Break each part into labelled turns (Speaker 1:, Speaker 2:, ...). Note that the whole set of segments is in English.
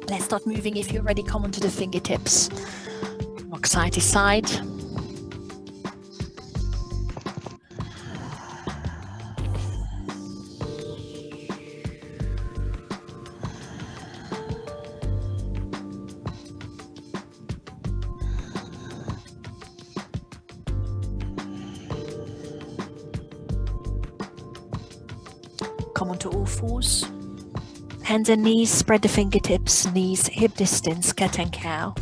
Speaker 1: Let's start moving. If you're ready, come onto the fingertips. Rock side to side. Come onto all fours. Hands and knees, spread the fingertips, knees, hip distance, cat and cow.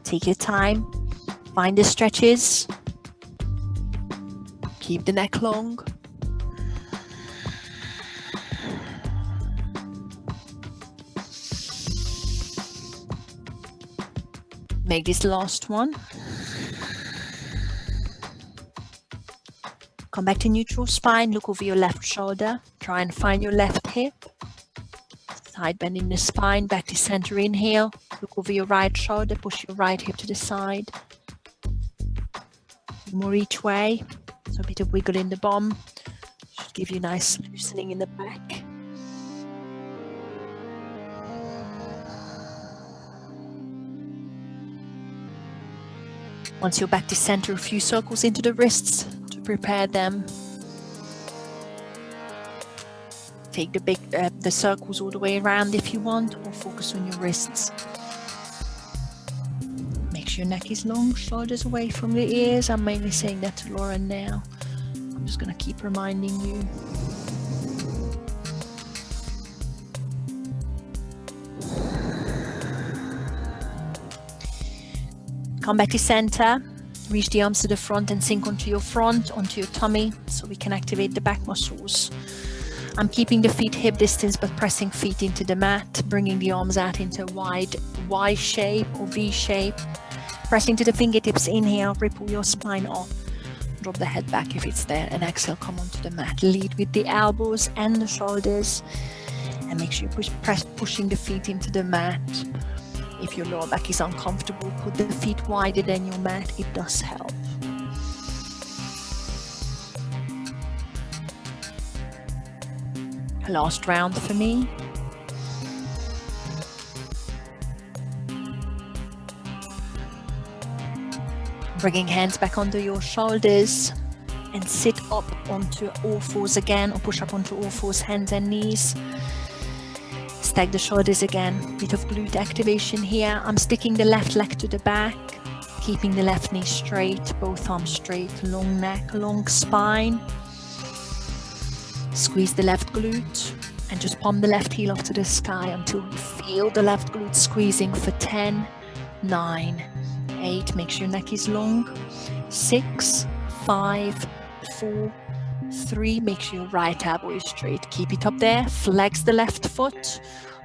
Speaker 1: Take your time, find the stretches, keep the neck long. Make this last one. Come back to neutral spine, look over your left shoulder, try and find your left hip. Side bend in the spine, back to center, inhale, look over your right shoulder, push your right hip to the side. More each way, so a bit of wiggle in the bum, should give you nice loosening in the back. Once you're back to center, a few circles into the wrists to prepare them. Take the circles all the way around if you want, or focus on your wrists. Make sure your neck is long, shoulders away from the ears. I'm mainly saying that to Lauren now. I'm just going to keep reminding you. Come back to center, reach the arms to the front and sink onto your front, onto your tummy, so we can activate the back muscles. I'm keeping the feet hip distance, but pressing feet into the mat, bringing the arms out into a wide Y shape or V shape. Pressing to the fingertips, inhale, ripple your spine up. Drop the head back if it's there, and exhale, come onto the mat. Lead with the elbows and the shoulders, and make sure you pushing the feet into the mat. If your lower back is uncomfortable, put the feet wider than your mat. It does help. Last round for me. Bringing hands back under your shoulders and sit up onto all fours again, or push up onto all fours, hands and knees. Stack the shoulders again, bit of glute activation here. I'm sticking the left leg to the back, keeping the left knee straight, both arms straight, long neck, long spine. Squeeze the left glute and just palm the left heel up to the sky until you feel the left glute squeezing for 10, 9, 8. Make sure your neck is long. 6, 5, 4, 3. Make sure your right elbow is straight. Keep it up there. Flex the left foot.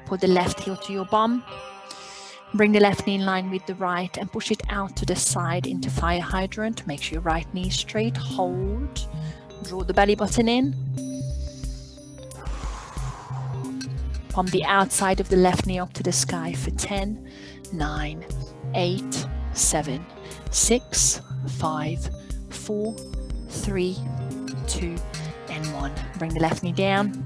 Speaker 1: Put the left heel to your bum. Bring the left knee in line with the right and push it out to the side into fire hydrant. Make sure your right knee is straight. Hold. Draw the belly button in. Palm the outside of the left knee up to the sky for 10, 9, 8, 7, 6, 5, 4, 3, 2, and 1. Bring the left knee down.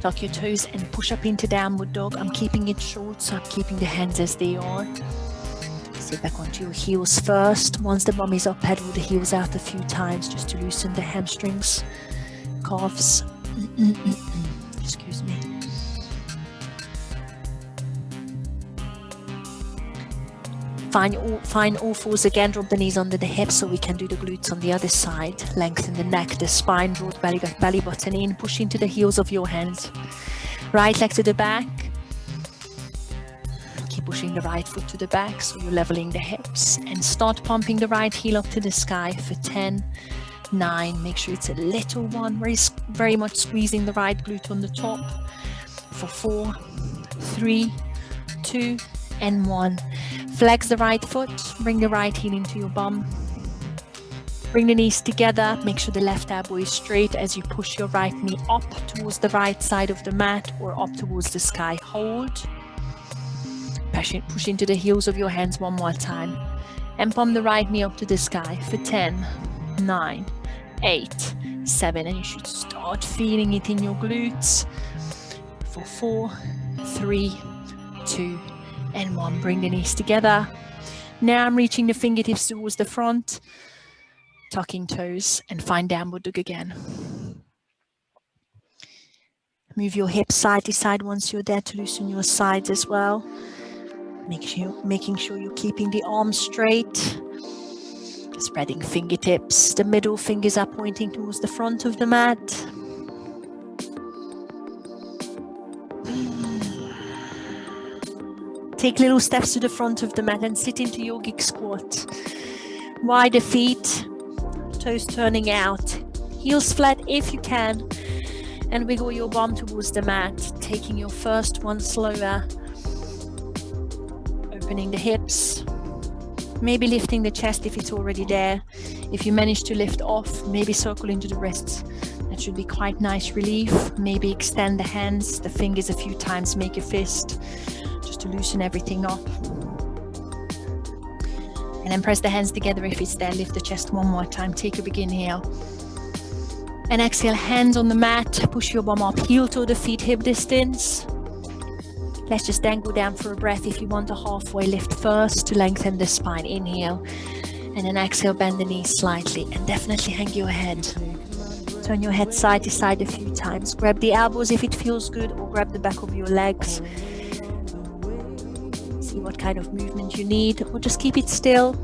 Speaker 1: Tuck your toes and push up into downward dog. I'm keeping it short, so I'm keeping the hands as they are. Sit back onto your heels first. Once the bum is up, pedal the heels out a few times just to loosen the hamstrings, calves. Excuse me. Find all fours again. Drop the knees under the hips so we can do the glutes on the other side. Lengthen the neck, the spine, draw the belly button in. Push into the heels of your hands. Right leg to the back. Keep pushing the right foot to the back so you're leveling the hips. And start pumping the right heel up to the sky for 10, 9. Make sure it's a little one, very much squeezing the right glute on the top. For 4, 3, 2, and 1. Flex the right foot, bring the right heel into your bum. Bring the knees together, make sure the left elbow is straight as you push your right knee up towards the right side of the mat or up towards the sky. Hold. Push into the heels of your hands one more time. And palm the right knee up to the sky for 10, 9, 8, 7, and you should start feeling it in your glutes for 4, 3, 2, and 1. Bring the knees together. Now I'm reaching the fingertips towards the front, tucking toes, and find downward dog again. Move your hips side to side once you're there to loosen your sides as well. Making sure you're keeping the arms straight. Spreading fingertips. The middle fingers are pointing towards the front of the mat. Take little steps to the front of the mat and sit into yogic squat. Wider feet, toes turning out, heels flat if you can, and wiggle your bum towards the mat, taking your first one slower. Opening the hips, maybe lifting the chest if it's already there. If you manage to lift off, maybe circle into the wrists. That should be quite nice relief. Maybe extend the hands, the fingers a few times, make a fist, just to loosen everything up. And then press the hands together if it's there. Lift the chest one more time. Take a big inhale. And exhale, hands on the mat. Push your bum up, heel to the feet, hip distance. Let's just then go down for a breath. If you want a halfway lift first to lengthen the spine, inhale. And then exhale, bend the knees slightly. And definitely hang your head. Turn your head side to side a few times. Grab the elbows if it feels good, or grab the back of your legs. See what kind of movement you need, or just keep it still.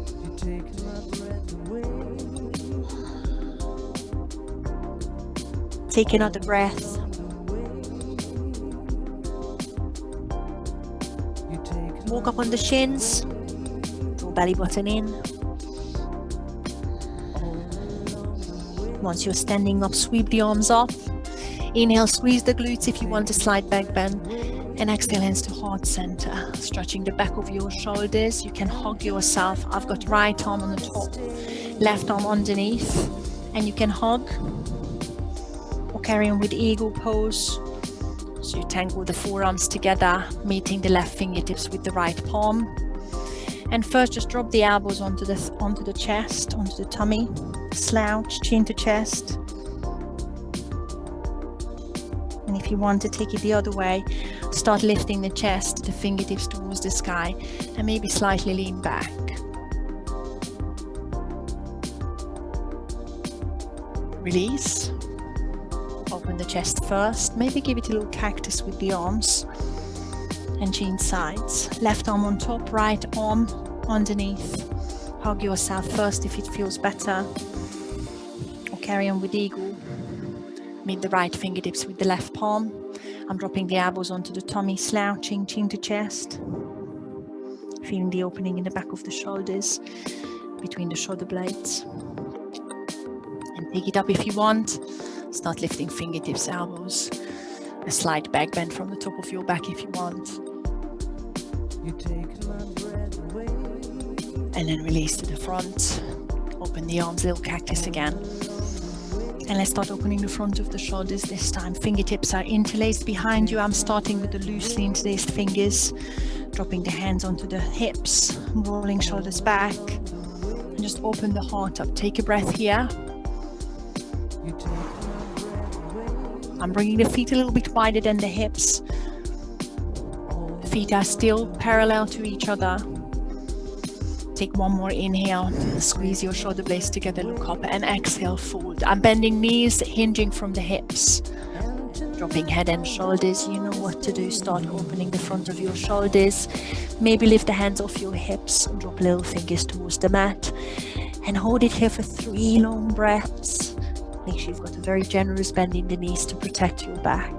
Speaker 1: Take another breath. Walk up on the shins. Draw belly button in. Once you're standing up, sweep the arms up. Inhale, squeeze the glutes if you want a slight back bend. And exhale, hands to heart center. Stretching the back of your shoulders. You can hug yourself. I've got right arm on the top, left arm underneath. And you can hug or carry on with eagle pose. So you tangle the forearms together, meeting the left fingertips with the right palm. And first, just drop the elbows onto the chest, onto the tummy. Slouch, chin to chest. And if you want to take it the other way, start lifting the chest, the fingertips towards the sky, and maybe slightly lean back. Release. Open the chest first. Maybe give it a little cactus with the arms. And chin sides. Left arm on top, right arm underneath. Hug yourself first if it feels better. Or carry on with eagle. Meet the right fingertips with the left palm. I'm dropping the elbows onto the tummy, slouching, chin to chest. Feeling the opening in the back of the shoulders, between the shoulder blades. And take it up if you want. Start lifting fingertips, elbows. A slight back bend from the top of your back if you want. And then release to the front. Open the arms, little cactus again. And let's start opening the front of the shoulders this time. Fingertips are interlaced behind you. I'm starting with the loosely interlaced fingers. Dropping the hands onto the hips. Rolling shoulders back. And just open the heart up. Take a breath here. I'm bringing the feet a little bit wider than the hips. The feet are still parallel to each other. Take one more inhale. Squeeze your shoulder blades together, look up, and exhale, fold. I'm bending knees, hinging from the hips. Dropping head and shoulders. You know what to do. Start opening the front of your shoulders. Maybe lift the hands off your hips. Drop little fingers towards the mat. And hold it here for 3 long breaths. Make sure you've got a very generous bend in the knees to protect your back.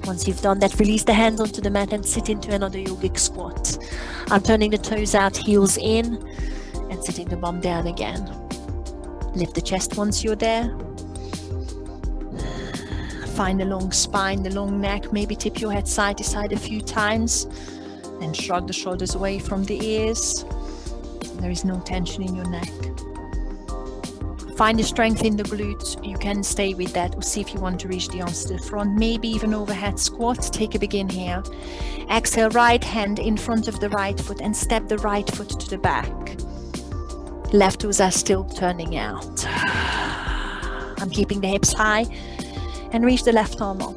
Speaker 1: Once you've done that, release the hands onto the mat and sit into another yogic squat. I'm turning the toes out, heels in, and sitting the bum down again. Lift the chest once you're there. Find the long spine, the long neck. Maybe tip your head side to side a few times. And shrug the shoulders away from the ears. There is no tension in your neck. Find the strength in the glutes. You can stay with that or see if you want to reach the arms to the front, maybe even overhead squat. Take a big inhale. Exhale, right hand in front of the right foot and step the right foot to the back. Left toes are still turning out. I'm keeping the hips high and reach the left arm up.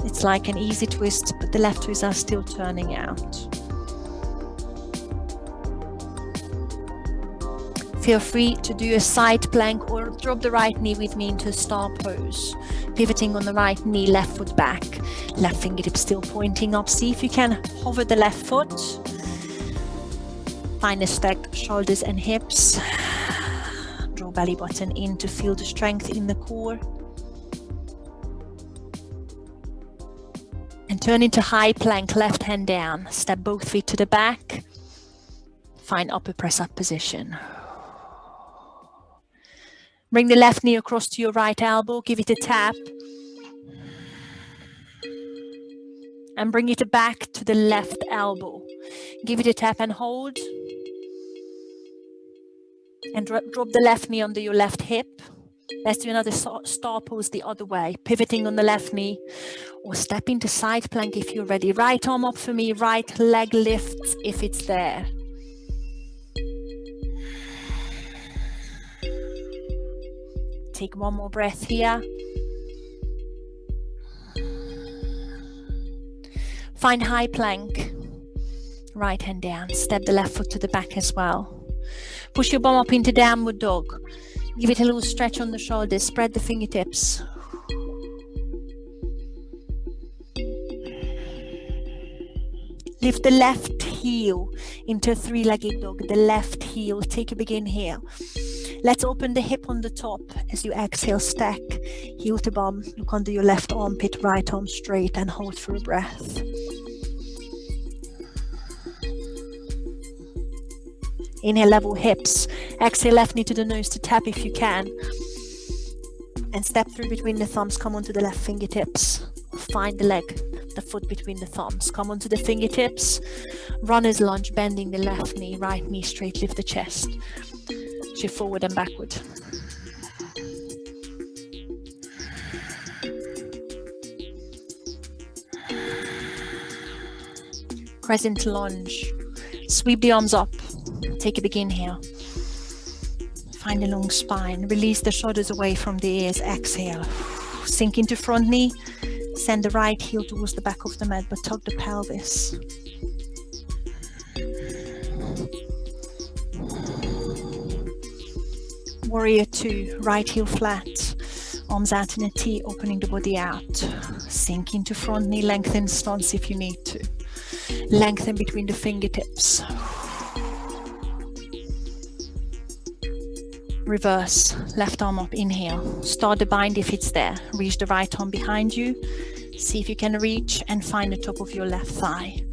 Speaker 1: It's like an easy twist, but the left toes are still turning out. Feel free to do a side plank or drop the right knee with me into a star pose. Pivoting on the right knee, left foot back. Left fingertip still pointing up. See if you can hover the left foot. Find the stacked shoulders and hips. Draw belly button in to feel the strength in the core. And turn into high plank, left hand down. Step both feet to the back. Find upper press up position. Bring the left knee across to your right elbow, give it a tap. And bring it back to the left elbow. Give it a tap and hold. And drop the left knee under your left hip. Let's do another star pose the other way. Pivoting on the left knee. Or step into side plank if you're ready. Right arm up for me, right leg lifts if it's there. Take one more breath here. Find high plank. Right hand down. Step the left foot to the back as well. Push your bum up into downward dog. Give it a little stretch on the shoulders. Spread the fingertips. Lift the left heel into a three-legged dog. The left heel. Take a big inhale. Let's open the hip on the top as you exhale, stack, heel to bum, look under your left armpit, right arm straight and hold for a breath. Inhale, level hips. Exhale, left knee to the nose to tap if you can. And step through between the thumbs, come onto the left fingertips. Find the leg, the foot between the thumbs. Come onto the fingertips. Runner's lunge, bending the left knee, right knee straight, lift the chest. Shift forward and backward. Crescent lunge. Sweep the arms up. Take a big inhale. Find a long spine. Release the shoulders away from the ears. Exhale. Sink into front knee. Send the right heel towards the back of the mat, but tug the pelvis. Warrior 2, right heel flat, arms out in a T, opening the body out. Sink into front knee, lengthen stance if you need to. Lengthen between the fingertips. Reverse, left arm up, inhale. Start the bind if it's there. Reach the right arm behind you. See if you can reach and find the top of your left thigh.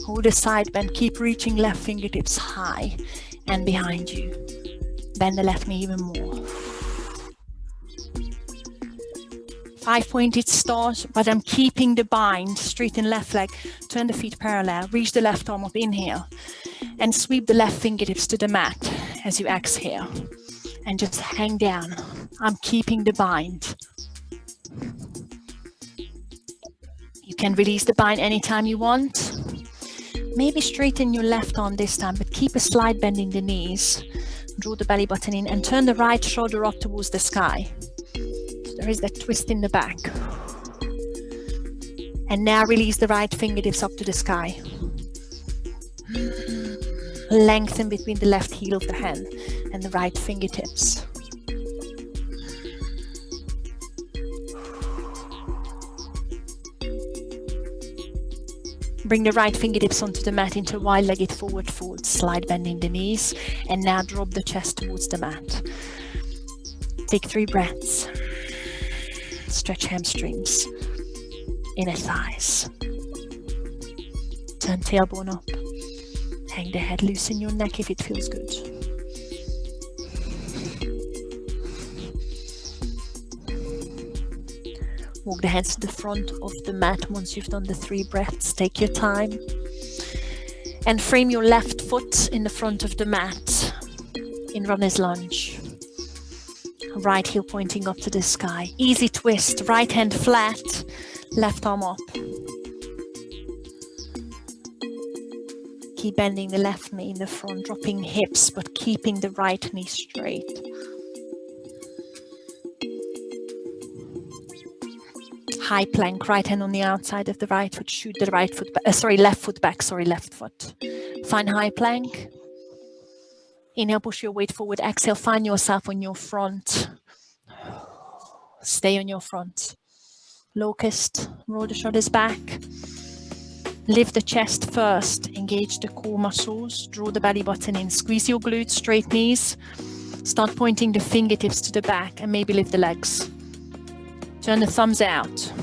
Speaker 1: Hold the side bend, keep reaching left fingertips high and behind you. Bend the left knee even more. 5-pointed start, but I'm keeping the bind. Straighten left leg, turn the feet parallel, reach the left arm up, inhale. And sweep the left fingertips to the mat as you exhale. And just hang down. I'm keeping the bind. You can release the bind anytime you want. Maybe straighten your left arm this time, but keep a slight bend in the knees. Draw the belly button in and turn the right shoulder up towards the sky. So there is that twist in the back. And now release the right fingertips up to the sky. Lengthen between the left heel of the hand and the right fingertips. Bring the right fingertips onto the mat into a wide-legged forward fold, slide bending the knees, and now drop the chest towards the mat. Take 3 breaths. Stretch hamstrings, inner thighs. Turn tailbone up. Hang the head, loosen your neck if it feels good. Walk the hands to the front of the mat once you've done the 3 breaths. Take your time. And frame your left foot in the front of the mat in runner's lunge. Right heel pointing up to the sky. Easy twist, right hand flat, left arm up. Keep bending the left knee in the front, dropping hips, but keeping the right knee straight. High plank, right hand on the outside of the right foot, shoot the right foot back, left foot back, left foot. Find high plank. Inhale, push your weight forward. Exhale, find yourself on your front. Stay on your front. Locust, roll the shoulders back. Lift the chest first. Engage the core muscles. Draw the belly button in. Squeeze your glutes, straight knees. Start pointing the fingertips to the back and maybe lift the legs. Turn the thumbs out.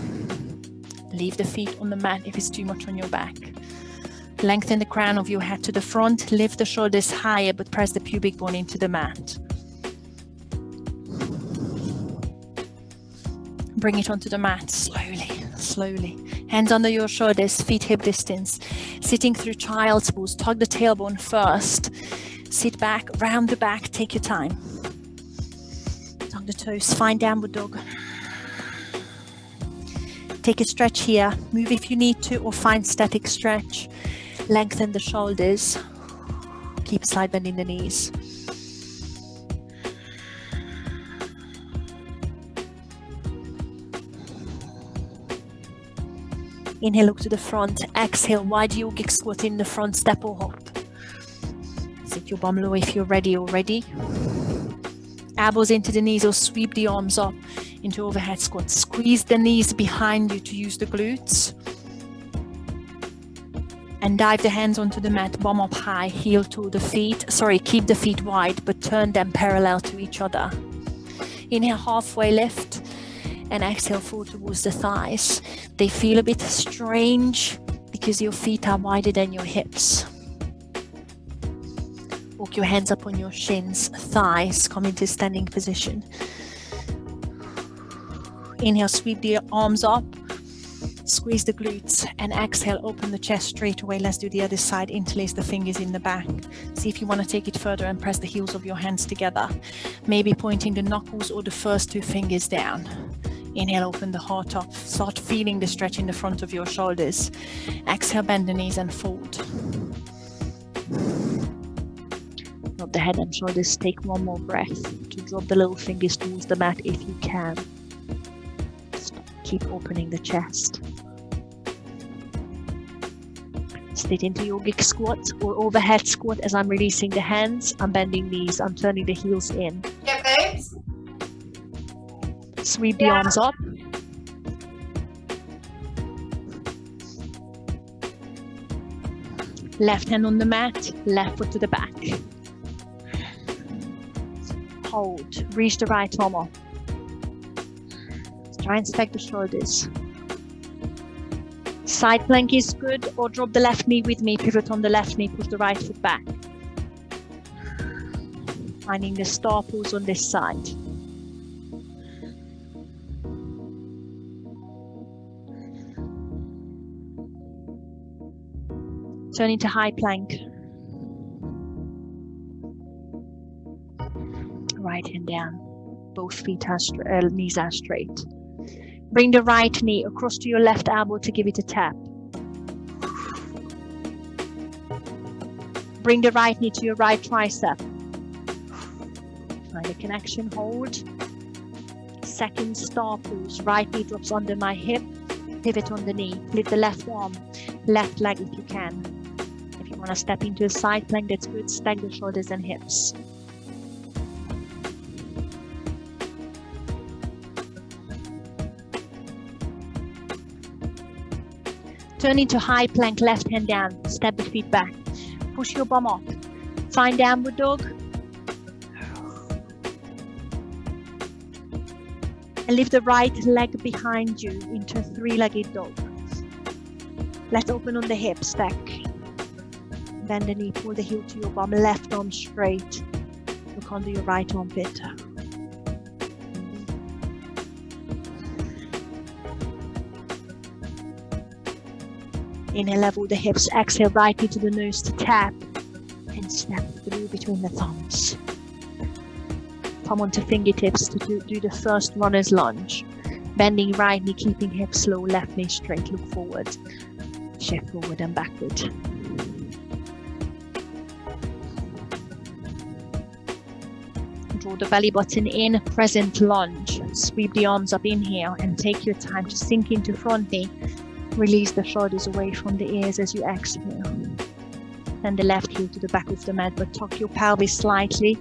Speaker 1: Leave the feet on the mat if it's too much on your back. Lengthen the crown of your head to the front. Lift the shoulders higher, but press the pubic bone into the mat. Bring it onto the mat slowly, slowly. Hands under your shoulders, feet hip distance. Sitting through child's pose. Tug the tailbone first. Sit back, round the back, take your time. Tug the toes, find downward dog. Take a stretch here. Move if you need to, or find static stretch. Lengthen the shoulders. Keep side bending the knees. Inhale, look to the front. Exhale, wide yogic squat in the front, step or hop. Sit your bum low if you're ready already. Elbows into the knees or sweep the arms up into overhead squat. Squeeze the knees behind you to use the glutes. And dive the hands onto the mat, bum up high, heel to the feet. Keep the feet wide, but turn them parallel to each other. Inhale, halfway lift. And exhale, fall towards the thighs. They feel a bit strange because your feet are wider than your hips. Walk your hands up on your shins, thighs, come into standing position. Inhale, sweep the arms up, squeeze the glutes, and exhale, open the chest straight away. Let's do the other side, interlace the fingers in the back. See if you want to take it further and press the heels of your hands together. Maybe pointing the knuckles or the first two fingers down. Inhale, open the heart up. Start feeling the stretch in the front of your shoulders. Exhale, bend the knees and fold. Drop the head and shoulders. Take one more breath to drop the little fingers towards the mat if you can. Keep opening the chest. Sit into yogic squat or overhead squat as I'm releasing the hands. I'm bending knees. I'm turning the heels in.
Speaker 2: Yeah, babes.
Speaker 1: Sweep the arms up. Left hand on the mat, left foot to the back. Hold, reach the right arm up. Try and stack the shoulders. Side plank is good, or drop the left knee with me, pivot on the left knee, push the right foot back. Finding the star pose on this side. Turn into high plank. Right hand down. Both feet are knees are straight. Bring the right knee across to your left elbow to give it a tap. Bring the right knee to your right tricep. Find a connection, hold. Second star pose. Right knee drops under my hip. Pivot on the knee. Lift the left arm. Left leg if you can. If you want to step into a side plank, that's good. Stack the shoulders and hips. Turn into high plank, left hand down. Step the feet back. Push your bum up. Find downward dog. And lift the right leg behind you into three-legged dog. Let's open on the hip, stack. Bend the knee, pull the heel to your bum, left arm straight. Look under your right armpit. Inhale, level the hips, exhale, right knee to the nose to tap. And step through between the thumbs. Come onto fingertips to do the first runner's lunge. Bending right knee, keeping hips low, left knee straight, look forward. Shift forward and backward. Draw the belly button in, present lunge. Sweep the arms up, inhale, and take your time to sink into front knee. Release the shoulders away from the ears as you exhale. And the left heel to the back of the mat, but tuck your pelvis slightly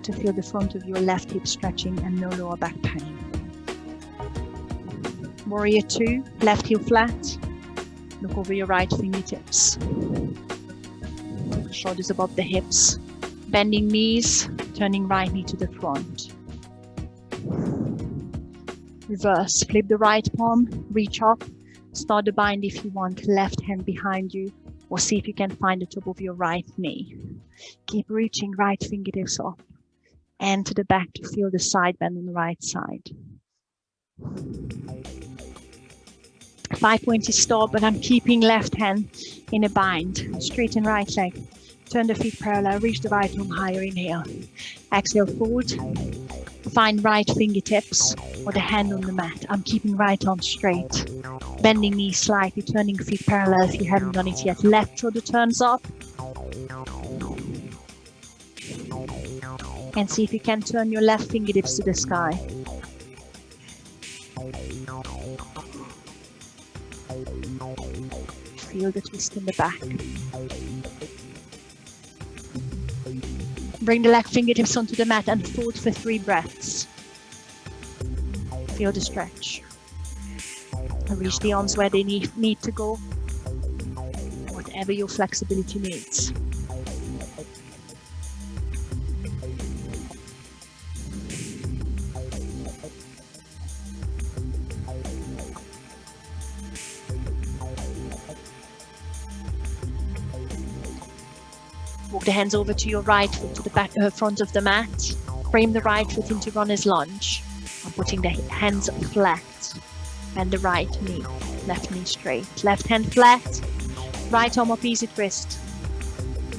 Speaker 1: to feel the front of your left hip stretching and no lower back pain. Warrior 2, left heel flat. Look over your right fingertips. Shoulders above the hips. Bending knees, turning right knee to the front. Reverse, flip the right palm, reach up. Start the bind if you want, left hand behind you, or see if you can find the top of your right knee. Keep reaching right fingertips up and to the back to feel the side bend on the right side. 5 pointy stop, but I'm keeping left hand in a bind. Straighten right leg. Turn the feet parallel, reach the right arm higher, inhale. Exhale forward. Find right fingertips or the hand on the mat. I'm keeping right arm straight. Bending knees slightly, turning feet parallel if you haven't done it yet. Left shoulder turns up. And see if you can turn your left fingertips to the sky. Feel the twist in the back. Bring the left fingertips onto the mat and fold for 3 breaths. Feel the stretch. Reach the arms where they need to go. Whatever your flexibility needs. Walk the hands over to your right foot to the back, front of the mat. Frame the right foot into runner's lunge. I'm putting the hands flat. Bend the right knee, left knee straight. Left hand flat, right arm up, easy twist.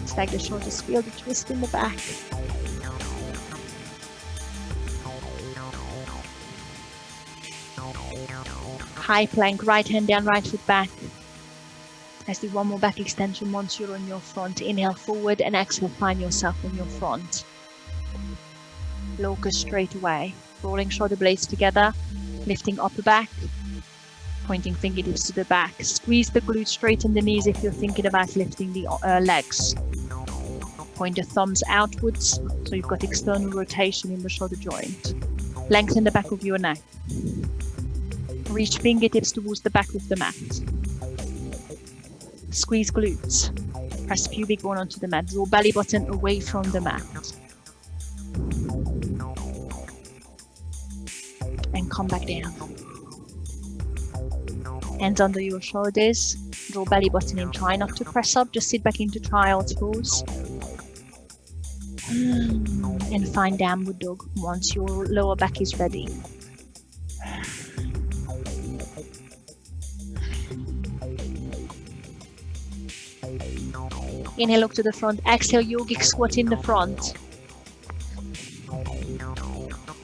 Speaker 1: Stack the shoulders, feel the twist in the back. High plank, right hand down, right foot back. Let's do one more back extension once you're on your front. Inhale forward and exhale, find yourself on your front. Locust straight away. Rolling shoulder blades together, lifting upper back, pointing fingertips to the back. Squeeze the glutes, straighten the knees if you're thinking about lifting the legs. Point the thumbs outwards, so you've got external rotation in the shoulder joint. Lengthen the back of your neck. Reach fingertips towards the back of the mat. Squeeze glutes. Press pubic bone onto the mat. Draw belly button away from the mat. And come back down. Hands under your shoulders. Draw belly button in. Try not to press up. Just sit back into child's pose. And find downward dog once your lower back is ready. Inhale, look to the front. Exhale, yogic squat in the front.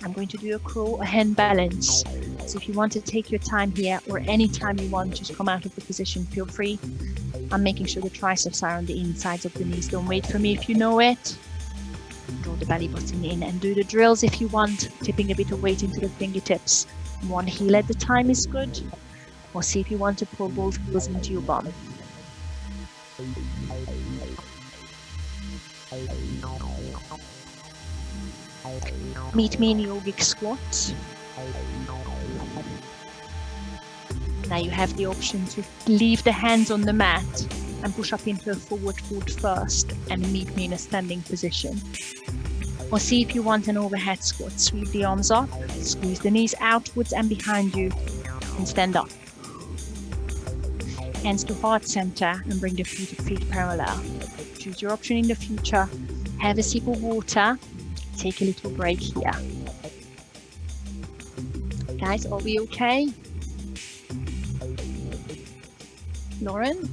Speaker 1: I'm going to do a crow, a hand balance. So if you want to take your time here or any time you want, just come out of the position, feel free. I'm making sure the triceps are on the insides of the knees. Don't wait for me if you know it. Draw the belly button in and do the drills if you want, tipping a bit of weight into the fingertips. One heel at a time is good. Or see if you want to pull both heels into your bum. Meet me in yogic squat. Now you have the option to leave the hands on the mat and push up into a forward fold first and meet me in a standing position. Or see if you want an overhead squat. Sweep the arms up, squeeze the knees outwards and behind you and stand up. Hands to heart center and bring the feet parallel. Choose your option in the future. Have a sip of water. Take a little break here. Guys, are we okay? Lauren?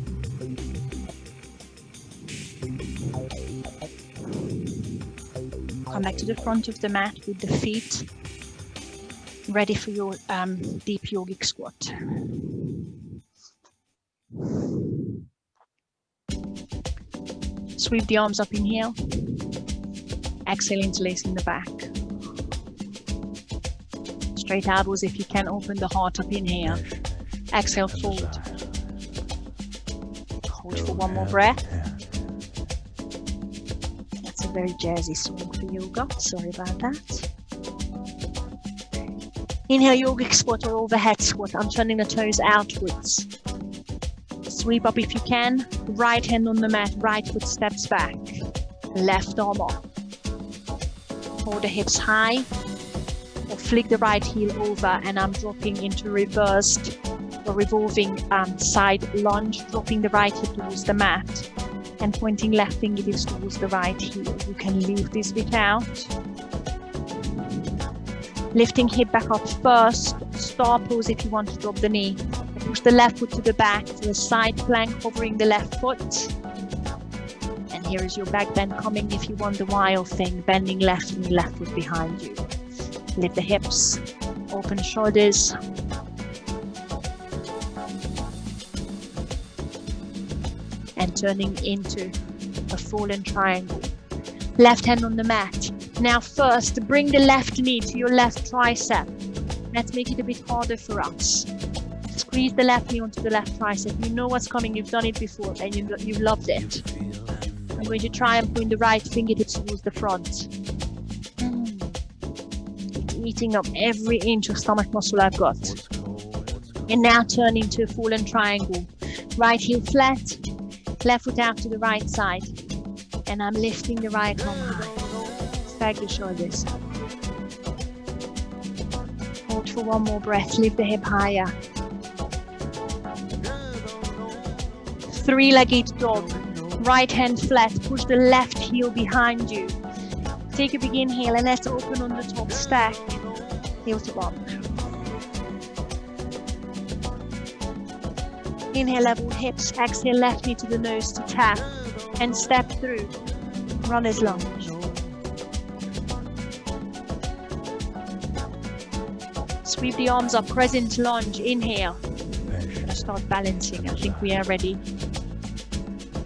Speaker 1: Come back to the front of the mat with the feet ready for your deep yogic squat. Sweep the arms up, inhale. Exhale, interlacing the back. Straight elbows if you can, open the heart up, inhale. Exhale, fold. Hold for one more breath. That's a very jazzy song for yoga, sorry about that. Inhale, yogic squat or overhead squat. I'm turning the toes outwards. Sweep up if you can. Right hand on the mat, right foot steps back. Left arm up. Hold the hips high. Or flick the right heel over, and I'm dropping into reversed or revolving side lunge, dropping the right hip towards the mat and pointing left fingertips towards the right heel. You can leave this bit out. Lifting hip back up first. Star pose if you want to drop the knee. Push the left foot to the back for a side plank, covering the left foot. And here is your back bend coming if you want the wild thing, bending left knee, left foot behind you. Lift the hips, open shoulders. And turning into a fallen triangle. Left hand on the mat. Now first, bring the left knee to your left tricep. Let's make it a bit harder for us. Squeeze the left knee onto the left tricep. You know what's coming, you've done it before and you loved it. I'm going to try and point the right fingertips towards the front. Eating up every inch of stomach muscle I've got. And now turn into a fallen triangle. Right heel flat, left foot out to the right side. And I'm lifting the right arm high. Stag the shoulders. Hold for one more breath, lift the hip higher. Three-legged dog. Right hand flat, push the left heel behind you. Take a big inhale and let's open on the top, stack, heel to bum. Inhale, level hips, exhale, left knee to the nose to tap and step through, runner's lunge. Sweep the arms up, crescent lunge, inhale. I'm gonna start balancing, I think we are ready.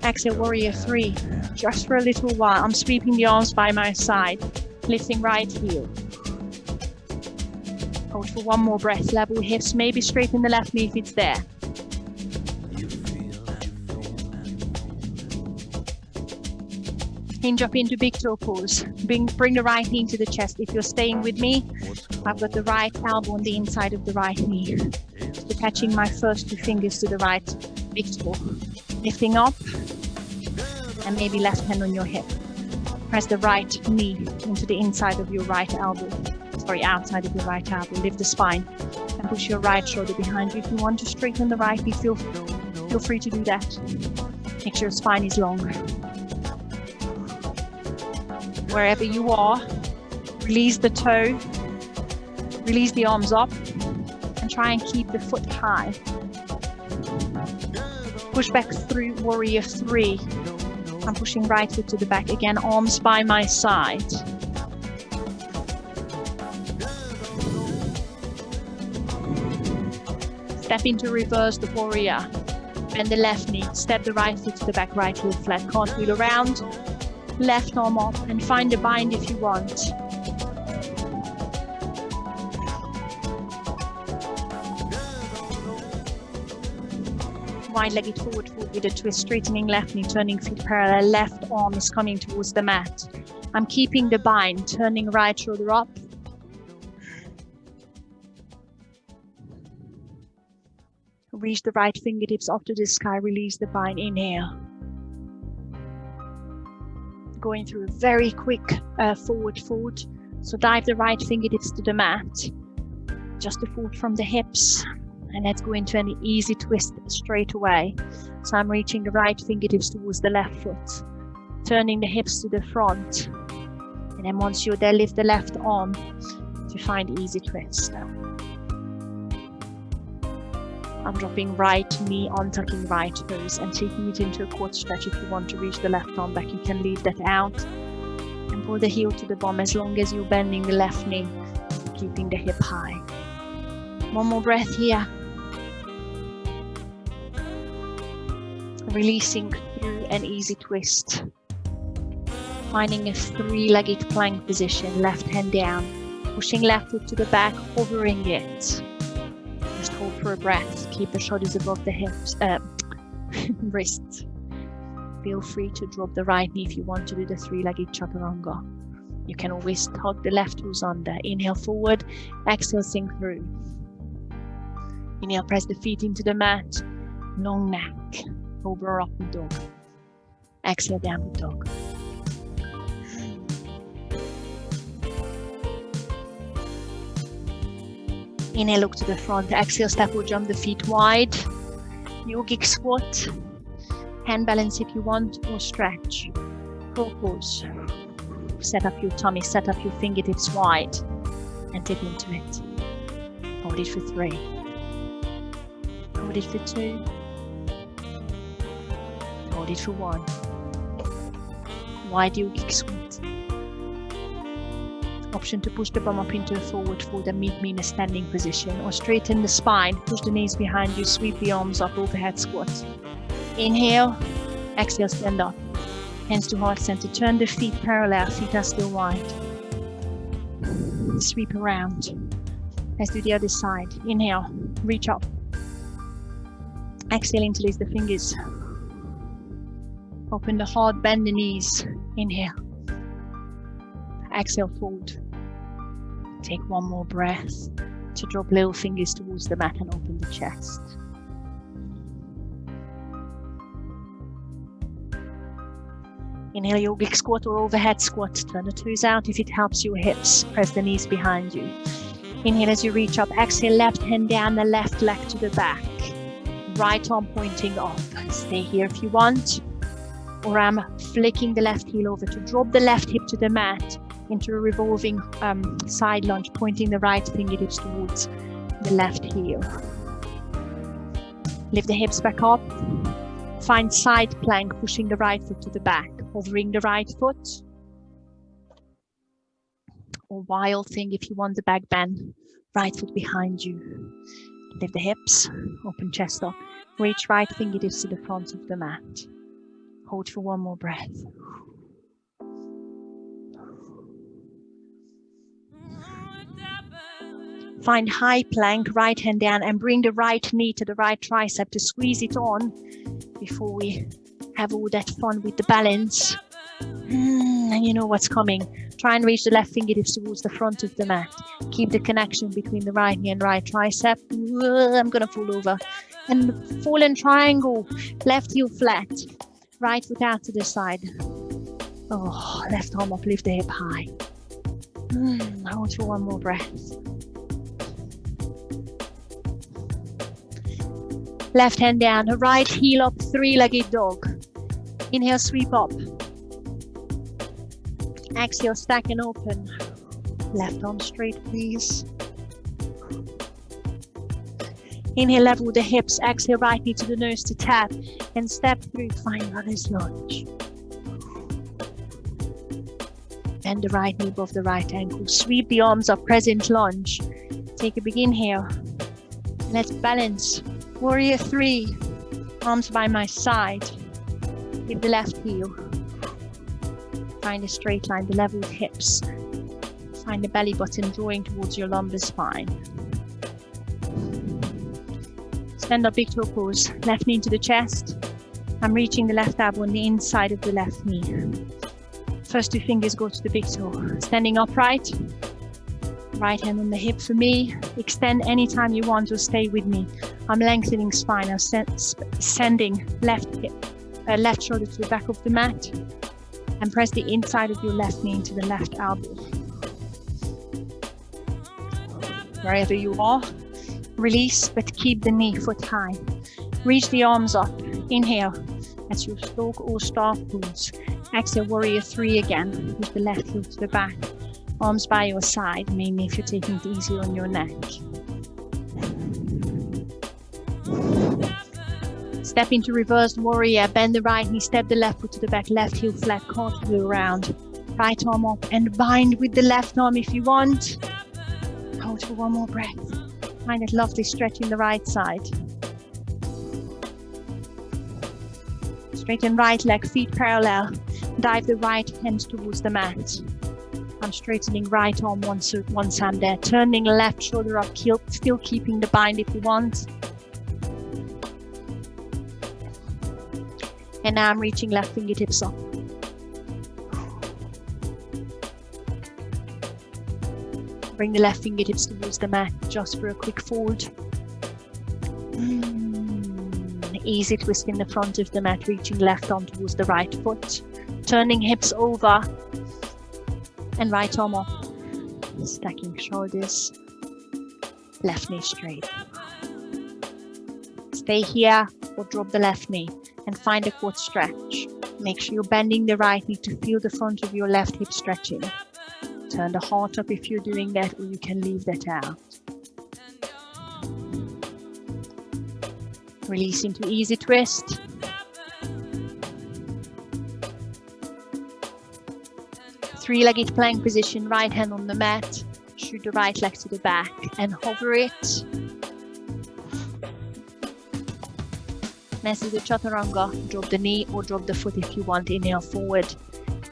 Speaker 1: Exhale, warrior three. Just for a little while, I'm sweeping the arms by my side, lifting right heel. Hold for one more breath, level hips, maybe straighten the left knee if it's there. Hinge up into big toe pose. Bring the right knee into the chest. If you're staying with me, I've got the right elbow on the inside of the right knee. So catching my first two fingers to the right big toe. Lifting up. And maybe left hand on your hip. Press the right knee into the inside of your right elbow. Sorry, outside of your right elbow. Lift the spine and push your right shoulder behind you. If you want to straighten the right knee, feel free to do that. Make sure your spine is long. Wherever you are, release the toe, release the arms up, and try and keep the foot high. Push back through warrior three. I'm pushing right foot to the back again, arms by my side. Step into reverse the warrior. Bend the left knee, step the right foot to the back, right heel flat, cartwheel around, left arm up, and find a bind if you want. Wide-legged forward foot with a twist, straightening left knee, turning feet parallel, left arm is coming towards the mat. I'm keeping the bind, turning right shoulder up. Reach the right fingertips up to the sky, release the bind, inhale. Going through a very quick forward fold. So dive the right fingertips to the mat. Just a fold from the hips. And let's go into an easy twist straight away. So I'm reaching the right fingertips towards the left foot, turning the hips to the front. And then once you're there, lift the left arm to find easy twist. I'm dropping right knee, untucking right toes and taking it into a quad stretch. If you want to reach the left arm back, you can leave that out. And pull the heel to the bum as long as you're bending the left knee, keeping the hip high. One more breath here. Releasing through an easy twist. Finding a three-legged plank position, left hand down. Pushing left foot to the back, hovering it. Just hold for a breath. Keep the shoulders above the hips, wrists. Feel free to drop the right knee if you want to do the three-legged chaturanga. You can always tug the left toes under. Inhale forward, exhale sink through. Inhale, press the feet into the mat. Long neck, cobra or upward dog. Exhale, downward dog. Inhale, look to the front. Exhale, step or jump the feet wide. Yogic squat. Hand balance if you want, or stretch. Pose. Set up your tummy, set up your fingertips wide, and dip into it. Hold it for 3. Hold it for 2. Hold it for 1. Wide yogic squat. Option to push the bum up into a forward fold and meet me in a standing position, or straighten the spine, push the knees behind you, sweep the arms up, overhead squat. Inhale, exhale, stand up. Hands to heart center, turn the feet parallel, feet are still wide. Sweep around. Let's do the other side. Inhale, reach up. Exhale, interlace the fingers. Open the heart, bend the knees. Inhale. Exhale, fold. Take one more breath to drop little fingers towards the mat and open the chest. Inhale, yogic squat or overhead squat. Turn the toes out if it helps your hips. Press the knees behind you. Inhale as you reach up. Exhale, left hand down, the left leg to the back. Right arm pointing up. Stay here if you want. Or I'm flicking the left heel over to drop the left hip to the mat into a revolving side lunge, pointing the right fingertips towards the left heel. Lift the hips back up. Find side plank, pushing the right foot to the back, hovering the right foot. Or wild thing if you want the back bend, right foot behind you. Lift the hips, open chest up. Reach right fingertips to the front of the mat. Hold for one more breath. Find high plank, right hand down, and bring the right knee to the right tricep to squeeze it on before we have all that fun with the balance. And you know what's coming. Try and reach the left fingertips towards the front of the mat. Keep the connection between the right knee and right tricep. I'm gonna fall over. And fall in triangle. Left heel flat. Right foot out to the side. Oh, left arm up, lift the hip high. Hold for one more breath. Left hand down, right heel up, three-legged dog. Inhale, sweep up. Exhale, stack and open. Left arm straight, please. Inhale, level the hips. Exhale, right knee to the nose to tap. And step through, find runner's lunge. Bend the right knee above the right ankle. Sweep the arms up, crescent lunge. Take a big inhale. Let's balance. Warrior 3, arms by my side. Lift the left heel. Find a straight line, the leveled hips. Find the belly button drawing towards your lumbar spine. Stand up, big toe pose. Left knee into the chest. I'm reaching the left elbow on the inside of the left knee. First 2 fingers go to the big toe. Standing upright. Right hand on the hip for me. Extend anytime you want or stay with me. I'm lengthening spine. I'm sending left shoulder to the back of the mat. And press the inside of your left knee into the left elbow. Wherever you are, release, but keep the knee foot high. Reach the arms up. Inhale. That's your stalk or staff pose. Exhale, warrior 3 again. With the left heel to the back. Arms by your side, mainly if you're taking it easy on your neck. Step into reversed warrior. Bend the right knee, step the left foot to the back. Left heel flat, cartwheel around. Right arm up and bind with the left arm if you want. Hold for one more breath. Find that lovely stretch in the right side. Straighten right leg, feet parallel. Dive the right hand towards the mat. I'm straightening right arm once I'm there. Turning left shoulder up, still keeping the bind if you want. And now I'm reaching left fingertips up. Bring the left fingertips towards the mat just for a quick fold. Easy twist in the front of the mat, reaching left arm towards the right foot. Turning hips over and right arm up. Stacking shoulders. Left knee straight. Stay here or drop the left knee and find a quad stretch. Make sure you're bending the right knee to feel the front of your left hip stretching. Turn the heart up if you're doing that, or you can leave that out. Release into easy twist. Three-legged plank position, right hand on the mat. Shoot the right leg to the back and hover it. Next is the chaturanga. Drop the knee or drop the foot if you want. Inhale forward.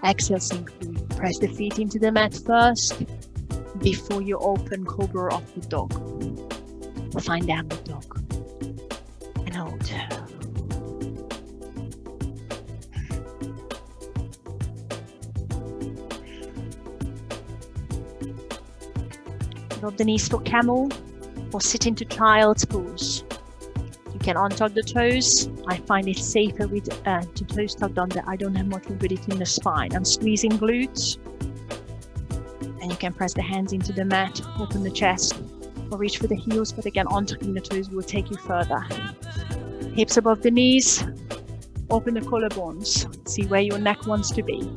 Speaker 1: Exhale, sink through. Press the feet into the mat first before you open cobra or upward dog. Find downward dog. And hold. Drop the knees for camel or sit into child's pose. You can untug the toes. I find it safer with the toes tucked under. I don't have much mobility in the spine. I'm squeezing glutes. And you can press the hands into the mat, open the chest, or reach for the heels, but again, untucking the toes will take you further. Hips above the knees, open the collarbones. See where your neck wants to be.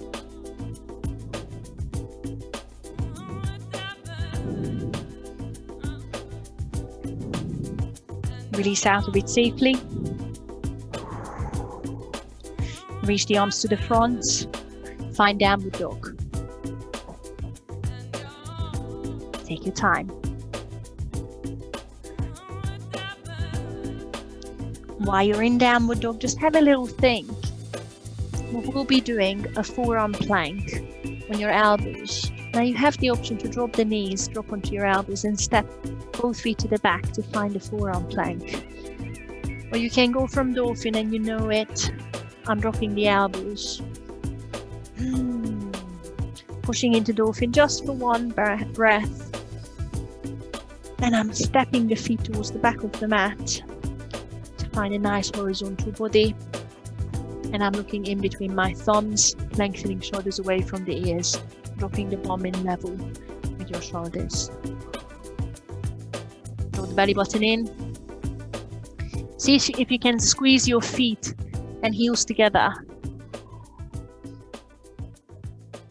Speaker 1: Release out of it safely. Reach the arms to the front. Find downward dog. Take your time. While you're in downward dog, just have a little think. We'll be doing a forearm plank on your elbows. Now you have the option to drop the knees, drop onto your elbows and step both feet to the back to find a forearm plank. Or you can go from dolphin and you know it. I'm dropping the elbows. Pushing into dolphin just for one breath. And I'm stepping the feet towards the back of the mat to find a nice horizontal body. And I'm looking in between my thumbs, lengthening shoulders away from the ears, dropping the bum in level with your shoulders. Draw the belly button in. See if you can squeeze your feet and heels together.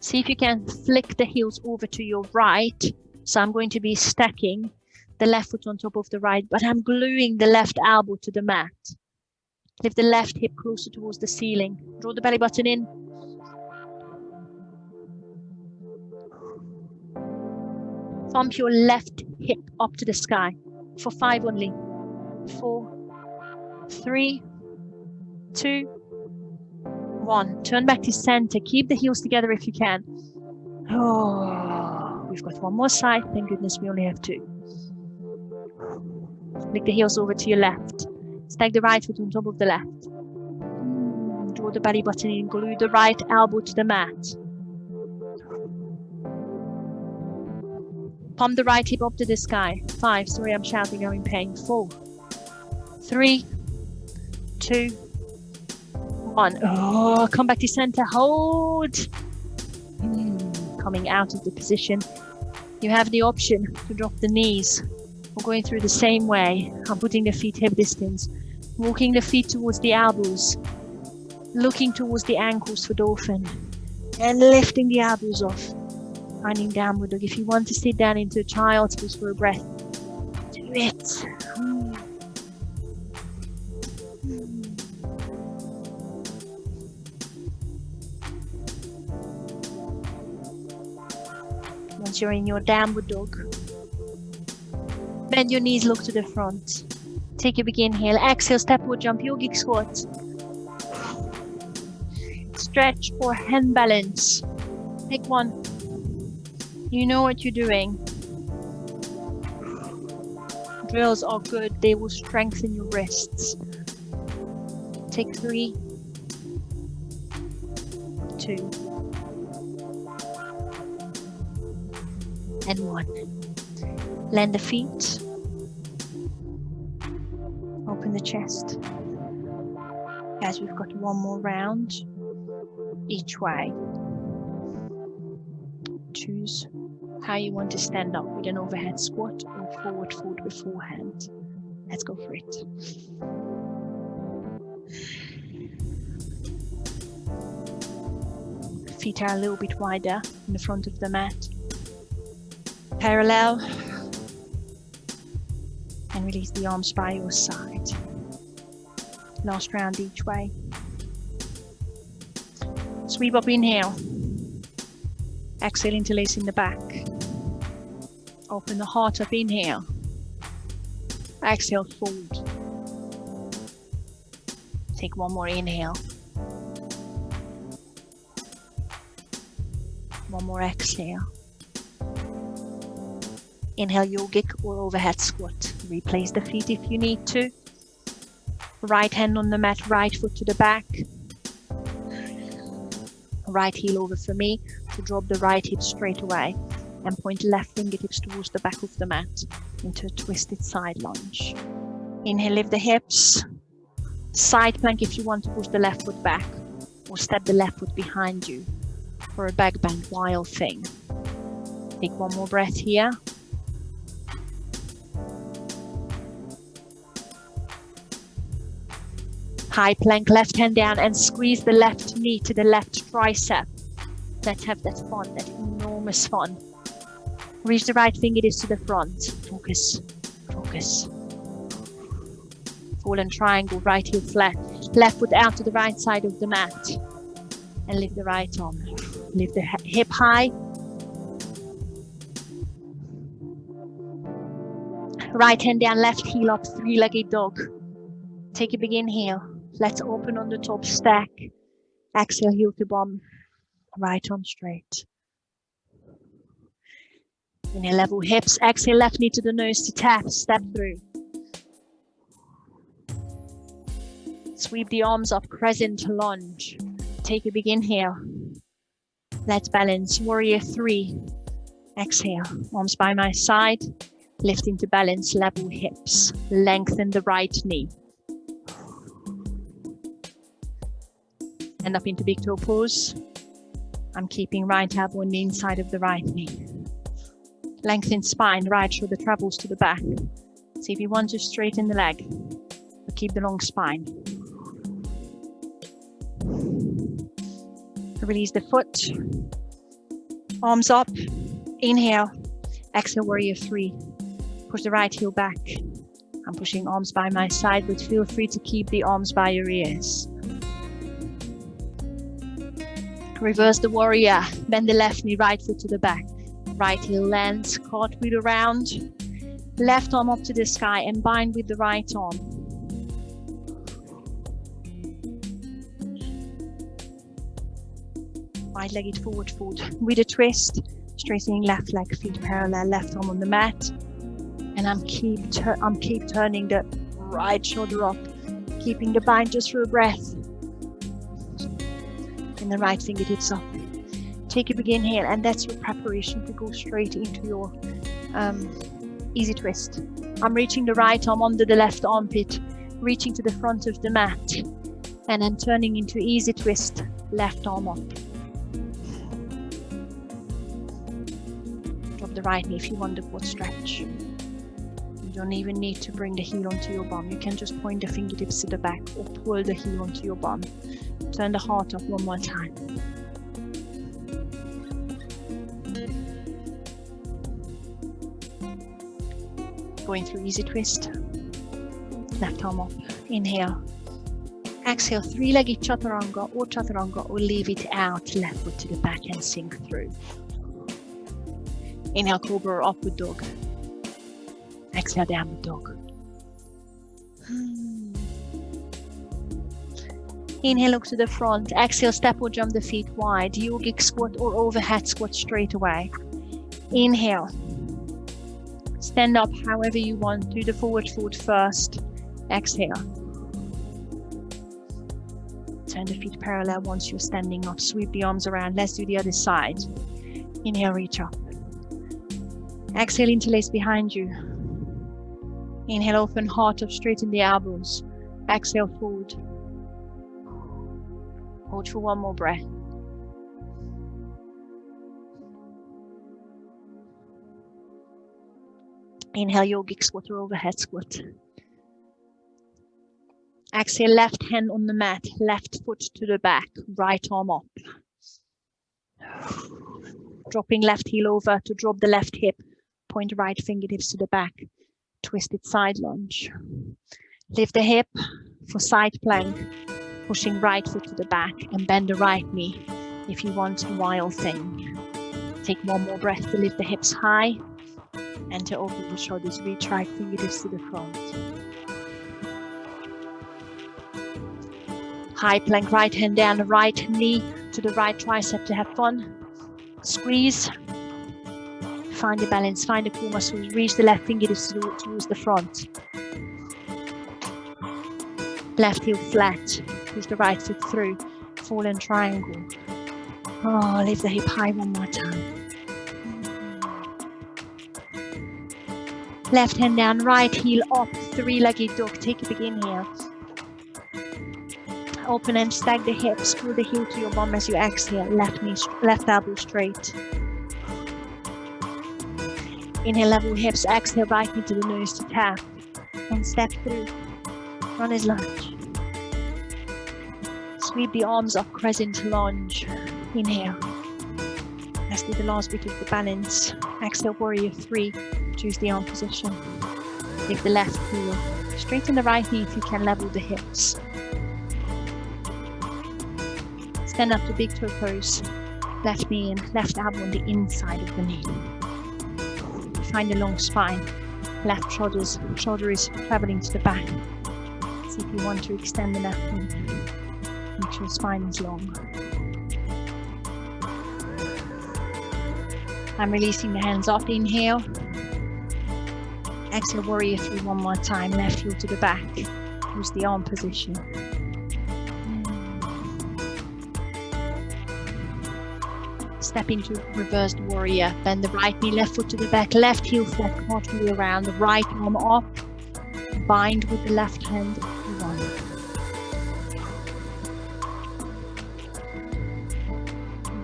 Speaker 1: See if you can flick the heels over to your right. So I'm going to be stacking the left foot on top of the right, but I'm gluing the left elbow to the mat. Lift the left hip closer towards the ceiling. Draw the belly button in. Thump your left hip up to the sky for 5 only. 4, 3, 2, 1. Turn back to center. Keep the heels together if you can. Oh, we've got one more side. Thank goodness we only have 2. Flick the heels over to your left. Stack the right foot on top of the left. Draw the belly button in. Glue the right elbow to the mat. Pump the right hip up to the sky. 5. Sorry, I'm shouting. I'm in pain. 4, 3, 2, 1. Oh, come back to center. Hold. Coming out of the position. You have the option to drop the knees. We're going through the same way. I'm putting the feet hip distance. Walking the feet towards the elbows. Looking towards the ankles for dolphin. And lifting the elbows off. Finding downward dog. If you want to sit down into a child's pose for a breath, do it. Once you're in your downward dog, bend your knees, look to the front. Take a big inhale, exhale, step or jump, yogic squat. Stretch or hand balance. Take one. You know what you're doing. Drills are good, they will strengthen your wrists. Take 3, 2, and 1. Land the feet. Open the chest. Guys, we've got one more round each way. Choose how you want to stand up with an overhead squat or forward fold beforehand. Let's go for it. Feet are a little bit wider in the front of the mat. Parallel. And release the arms by your side. Last round each way. Sweep up, inhale. Exhale, interlace in the back. Open the heart up, inhale. Exhale, fold. Take one more inhale. One more exhale. Inhale, yogic or overhead squat. Replace the feet if you need to. Right hand on the mat, right foot to the back. Right heel over for me to drop the right hip straight away and point left fingertips towards the back of the mat into a twisted side lunge. Inhale, lift the hips. Side plank if you want to push the left foot back or step the left foot behind you for a back bend wild thing. Take one more breath here. High plank, left hand down and squeeze the left knee to the left tricep. Let's have that fun, that enormous fun. Reach the right fingertips to the front. Focus, focus. Fallen triangle, right heel flat. Left foot out to the right side of the mat. And lift the right arm. Lift the hip high. Right hand down, left heel up, three-legged dog. Take a big inhale. Let's open on the top, stack. Exhale, heel to bum. Right arm straight. Inhale, level hips. Exhale, left knee to the nose to tap. Step through. Sweep the arms up, crescent lunge. Take a big inhale. Let's balance. Warrior 3. Exhale, arms by my side. Lift into balance, level hips. Lengthen the right knee. And up into big toe pose. I'm keeping right elbow on the inside of the right knee. Lengthen spine, right shoulder travels to the back. See if you want to straighten the leg, but keep the long spine. Release the foot. Arms up. Inhale. Exhale, warrior 3. Push the right heel back. I'm pushing arms by my side, but feel free to keep the arms by your ears. Reverse the warrior. Bend the left knee, right foot to the back. Right heel lands, cartwheel around. Left arm up to the sky and bind with the right arm. Wide-legged forward fold with a twist. Straightening left leg, feet parallel, left arm on the mat. And I'm keep turning the right shoulder up, keeping the bind just for a breath. And the right fingertips up. Take a big inhale, and that's your preparation to go straight into your easy twist. I'm reaching the right arm under the left armpit, reaching to the front of the mat, and then turning into easy twist, left arm up. Drop the right knee if you want the quad stretch. You don't even need to bring the heel onto your bum. You can just point the fingertips to the back or pull the heel onto your bum. Turn the heart up one more time. Going through easy twist. Left arm up. Inhale. Exhale, three-legged chaturanga or leave it out. Left foot to the back and sink through. Inhale, cobra or upward dog. Exhale, downward dog. Inhale, look to the front. Exhale, step or jump the feet wide. Yogic squat or overhead squat straight away. Inhale. Stand up however you want. Do the forward fold first. Exhale. Turn the feet parallel once you're standing up. Sweep the arms around. Let's do the other side. Inhale, reach up. Exhale, interlace behind you. Inhale, open heart up, straighten the elbows. Exhale, forward. Hold for one more breath. Inhale, yogic squat or overhead squat. Exhale, left hand on the mat, left foot to the back, right arm up. Dropping left heel over to drop the left hip. Point right fingertips to the back. Twisted side lunge. Lift the hip for side plank. Pushing right foot to the back and bend the right knee if you want a wild thing. Take one more breath to lift the hips high and to open the shoulders. Reach right fingertips to the front. High plank, right hand down, the right knee to the right tricep to have fun. Squeeze. Find the balance, find the core muscles. Reach the left fingertips towards the front. Left heel flat. Push the right foot through. Fallen triangle. Oh, lift the hip high one more time. Left hand down, right heel up. Three-legged dog. Take a big inhale. Open and stack the hips. Pull the heel to your bum as you exhale. Left elbow straight. Inhale, level hips. Exhale, right knee to the nose to tap. And step through. Runner's lunge. Sweep the arms up, crescent lunge. Inhale. Let's do the last bit of the balance. Exhale, warrior 3. Choose the arm position. Lift the left heel. Straighten the right knee if you can, level the hips. Stand up to big toe pose. Left knee and left elbow on the inside of the knee. Find a long spine. Left shoulder is traveling to the back. See if you want to extend the left knee. Make sure spine is long. I'm releasing the hands off. Inhale. Exhale, warrior 3 one more time. Left heel to the back. Use the arm position. Step into reversed warrior. Bend the right knee, left foot to the back. Left heel flat, cartwheel around. The right arm up. Bind with the left hand. 1.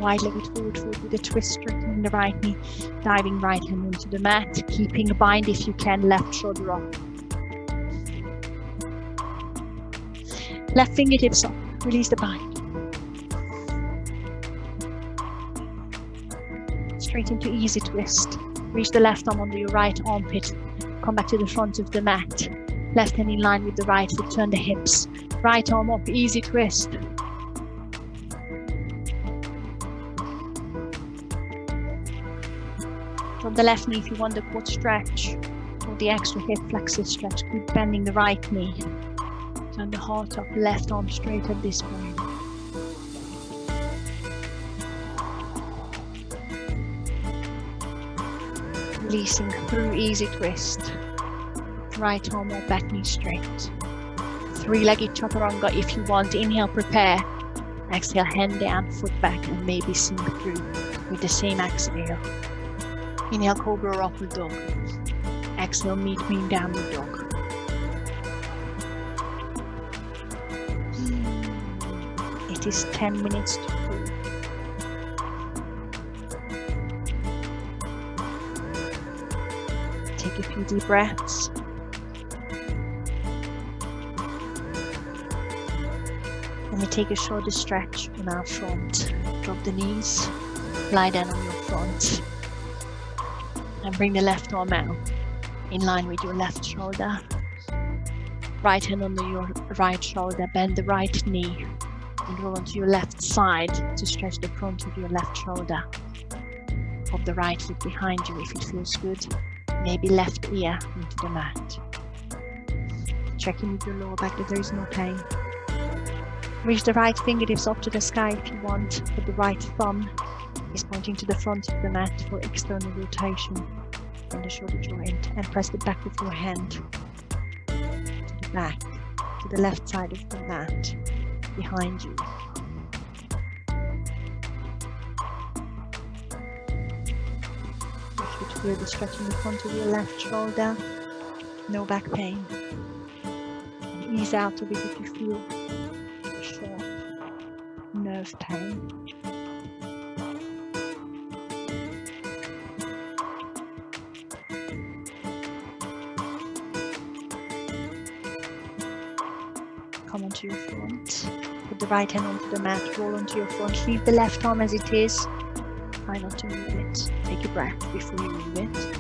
Speaker 1: Wide-legged forward fold with a twist, straightening the right knee, diving right hand into the mat, keeping a bind if you can, left shoulder up. Left fingertips up, release the bind. Straight into easy twist. Reach the left arm under your right armpit, come back to the front of the mat. Left hand in line with the right foot, turn the hips. Right arm up, easy twist. From the left knee if you want the quad stretch or the extra hip flexor stretch, keep bending the right knee. Turn the heart up, left arm straight at this point. Releasing through easy twist. Right arm up, back knee straight. Three-legged chaturanga if you want. Inhale, prepare. Exhale, hand down, foot back, and maybe sink through with the same exhale. Inhale, cobra or upward dog. Exhale, meet me in downward dog. It is 10 minutes to go. Take a few deep breaths. And we take a shoulder stretch on our front. Drop the knees, lie down on your front. And bring the left arm out in line with your left shoulder. Right hand under your right shoulder, bend the right knee and roll onto your left side to stretch the front of your left shoulder. Pop the right foot behind you if it feels good. Maybe left ear into the mat. Checking with your lower back that there is no pain. Reach the right fingertips up to the sky if you want, but the right thumb is pointing to the front of the mat for external rotation in the shoulder joint, and press the back of your hand to the back, to the left side of the mat, behind you. You should feel the stretch in the front of your left shoulder, no back pain. And ease out of it if you feel short nerve pain. Come onto your front. Put the right hand onto the mat, roll onto your front. Leave the left arm as it is. Try not to move it. Take a breath before you move it.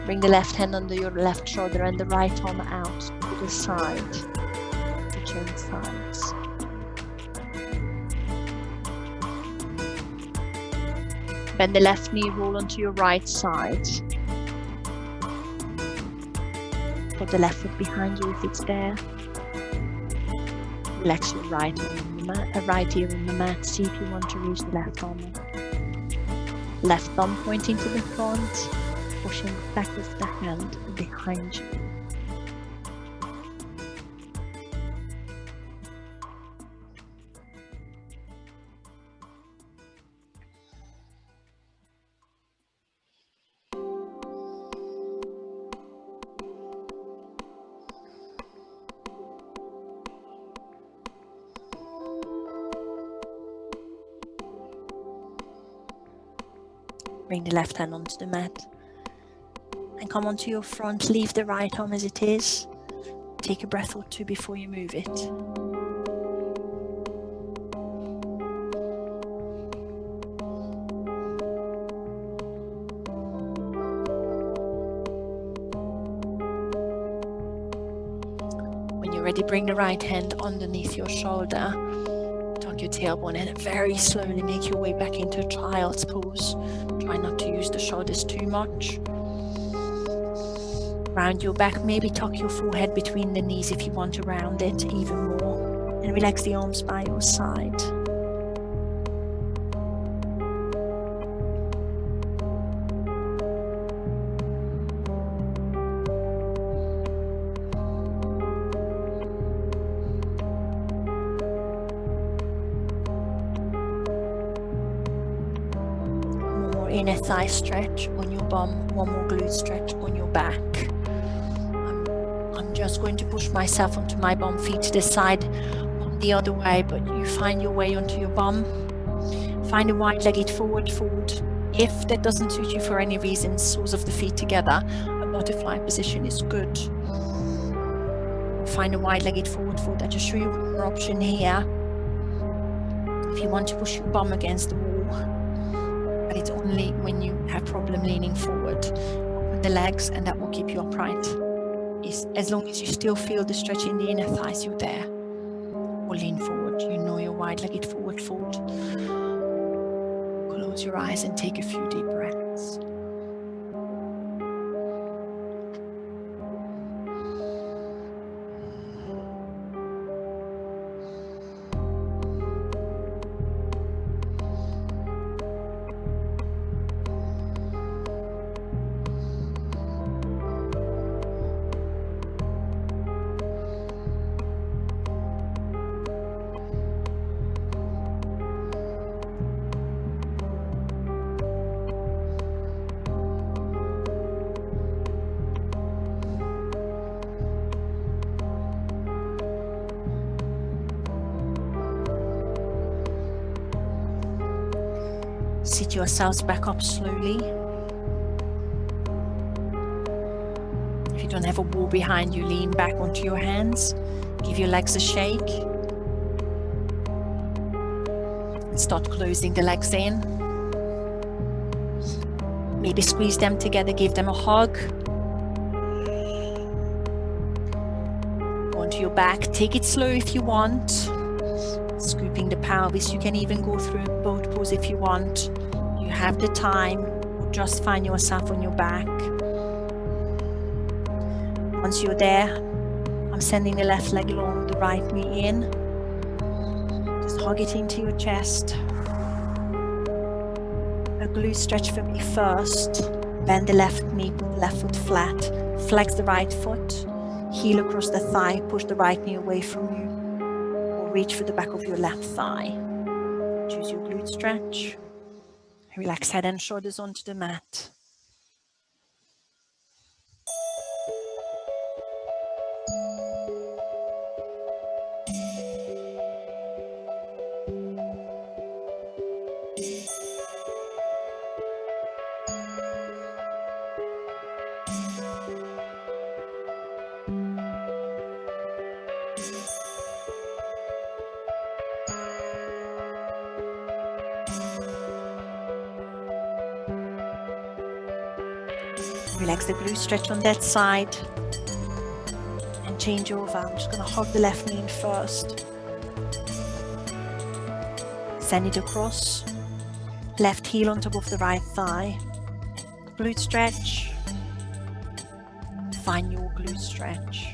Speaker 1: Bring the left hand under your left shoulder and the right arm out to the side, to change sides. Bend the left knee, roll onto your right side. Put the left foot behind you if it's there. Relax your right arm on the mat, right ear on the mat. See if you want to reach the left arm up. Left thumb pointing to the front, pushing the back of the hand behind you. Bring the left hand onto the mat and come onto your front. Leave the right arm as it is. Take a breath or two before you move it. When you're ready, bring the right hand underneath your shoulder. Tuck your tailbone and very slowly make your way back into child's pose. Try not to use the shoulders too much. Round your back, maybe tuck your forehead between the knees if you want to round it even more. And relax the arms by your side. Inner thigh stretch on your bum, one more glute stretch on your back. I'm just going to push myself onto my bum, feet to the side, not the other way, but you find your way onto your bum. Find a wide-legged forward fold. If that doesn't suit you for any reason, soles of the feet together, a butterfly position is good. Find a wide-legged forward fold. I just show you one more option here. If you want to push your bum against the wall, but it's only when you have problem leaning forward. Open the legs and that will keep you upright. As long as you still feel the stretch in the inner thighs, you're there. Or lean forward, you know your wide-legged forward fold. Close your eyes and take a few deep breaths. Sit yourselves back up slowly. If you don't have a wall behind you, lean back onto your hands. Give your legs a shake. And start closing the legs in. Maybe squeeze them together, give them a hug. Go onto your back, take it slow if you want. Scooping the pelvis, you can even go through both pose if you want. You have the time, or just find yourself on your back. Once you're there, I'm sending the left leg long, the right knee in. Just hug it into your chest. A glute stretch for me first. Bend the left knee, put the left foot flat. Flex the right foot. Heel across the thigh, push the right knee away from you. Or reach for the back of your left thigh. Choose your glute stretch. Relax head and shoulders onto the mat. Relax the glute stretch on that side and change over. I'm just going to hug the left knee in first. Send it across. Left heel on top of the right thigh. Glute stretch. Find your glute stretch.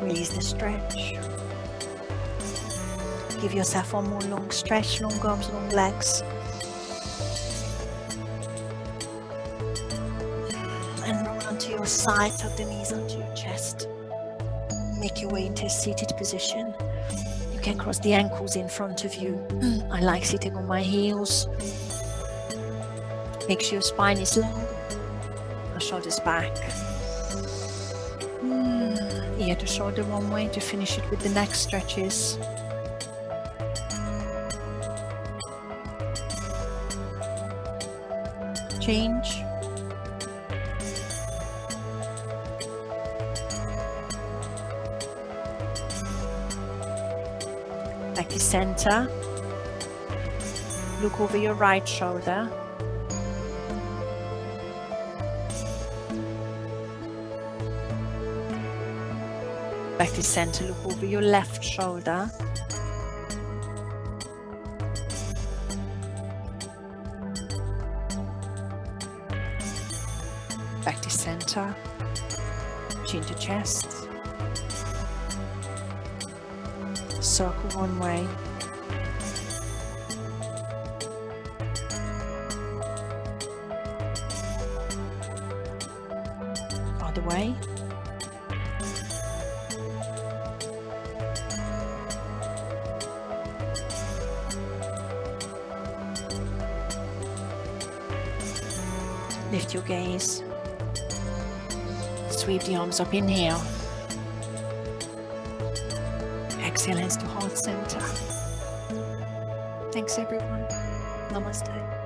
Speaker 1: Release the stretch. Give yourself one more long stretch, long arms, long legs. And roll onto your side, tuck the knees onto your chest. Make your way into a seated position. You can cross the ankles in front of you. I like sitting on my heels. Make sure your spine is long, your shoulders back. Ear to shoulder one way to finish it with the neck stretches. Change. Back to center. Look over your right shoulder. Back to center, look over your left shoulder. Back to center, chin to chest. Circle one way. Other way. Lift your gaze. Sweep the arms up, inhale. Exhale, hands to heart center. Thanks everyone. Namaste.